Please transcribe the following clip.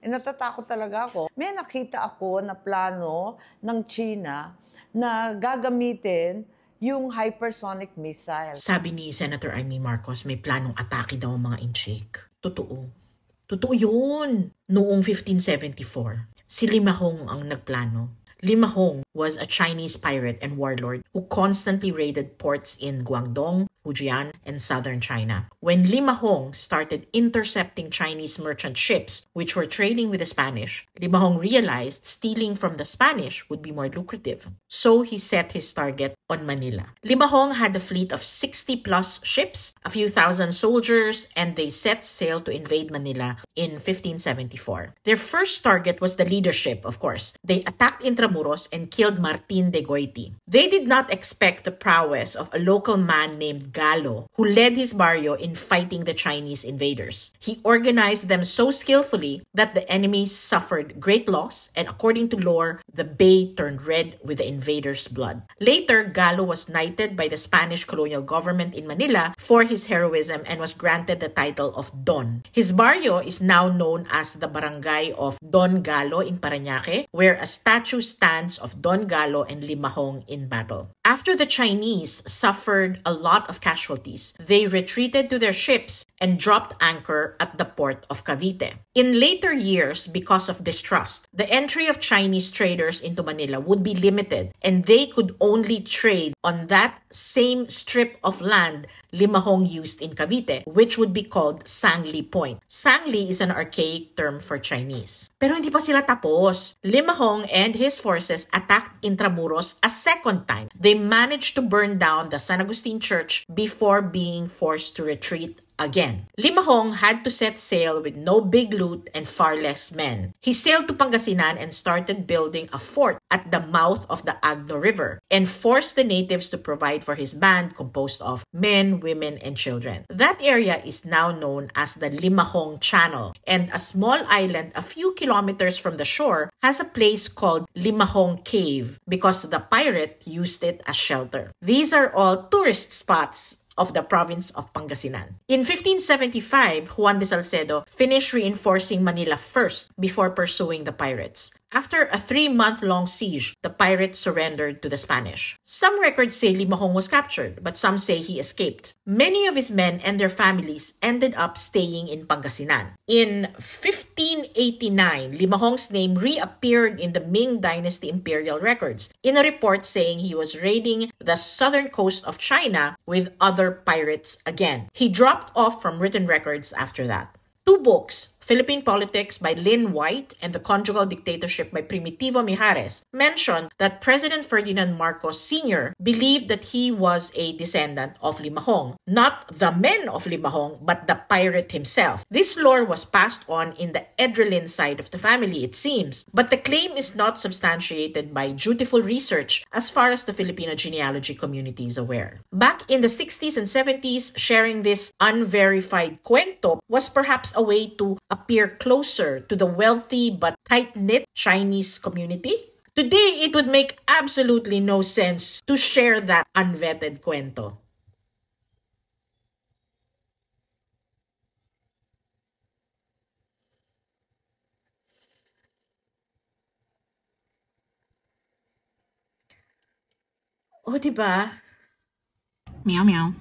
natatakot talaga ako. May nakita ako na plano ng China na gagamitin yung hypersonic missile. Sabi ni Senator Amy Marcos, may planong atake daw ang mga Inchik. Totoo. Totoo yun! Noong 1574, si Limahong ang nagplano. Limahong was a Chinese pirate and warlord who constantly raided ports in Guangdong, Fujian, and southern China. When Limahong started intercepting Chinese merchant ships which were trading with the Spanish, Limahong realized stealing from the Spanish would be more lucrative. So he set his target on Manila. Limahong had a fleet of 60-plus ships, a few thousand soldiers, and they set sail to invade Manila in 1574. Their first target was the leadership, of course. They attacked Intramuros and killed Martin de Goiti. They did not expect the prowess of a local man named Galo, who led his barrio in fighting the Chinese invaders. He organized them so skillfully that the enemies suffered great loss, and according to lore, the bay turned red with the invaders' blood. Later, Galo was knighted by the Spanish colonial government in Manila for his heroism and was granted the title of Don. His barrio is now known as the barangay of Don Galo in Parañaque, where a statue stands of Don Galo and Limahong in battle. After the Chinese suffered a lot of casualties, they retreated to their ships and dropped anchor at the port of Cavite. In later years, because of distrust, the entry of Chinese traders into Manila would be limited, and they could only trade on that same strip of land Limahong used in Cavite, which would be called Sangli Point. Sangli is an archaic term for Chinese. Pero hindi pa sila tapos. Limahong and his forces attacked Intramuros a second time. They managed to burn down the San Agustin Church before being forced to retreat again. Limahong had to set sail with no big loot and far less men. He sailed to Pangasinan and started building a fort at the mouth of the Agno River and forced the natives to provide for his band composed of men, women, and children. That area is now known as the Limahong Channel, and a small island a few kilometers from the shore has a place called Limahong Cave because the pirate used it as shelter. These are all tourist spots of the province of Pangasinan. In 1575, Juan de Salcedo finished reinforcing Manila first before pursuing the pirates. After a 3-month-long siege, the pirates surrendered to the Spanish. Some records say Limahong was captured, but some say he escaped. Many of his men and their families ended up staying in Pangasinan. In 1589, Limahong's name reappeared in the Ming Dynasty imperial records in a report saying he was raiding the southern coast of China with other pirates again. He dropped off from written records after that. 2 books, Philippine Politics by Lynn White and The Conjugal Dictatorship by Primitivo Mijares, mention that President Ferdinand Marcos Sr. believed that he was a descendant of Limahong. Not the men of Limahong, but the pirate himself. This lore was passed on in the Edrelin side of the family, it seems, but the claim is not substantiated by dutiful research as far as the Filipino genealogy community is aware. Back in the 60s and 70s, sharing this unverified cuento was perhaps a way to appear closer to the wealthy but tight-knit Chinese community. Today, it would make absolutely no sense to share that unvetted cuento. O, diba? Meow meow.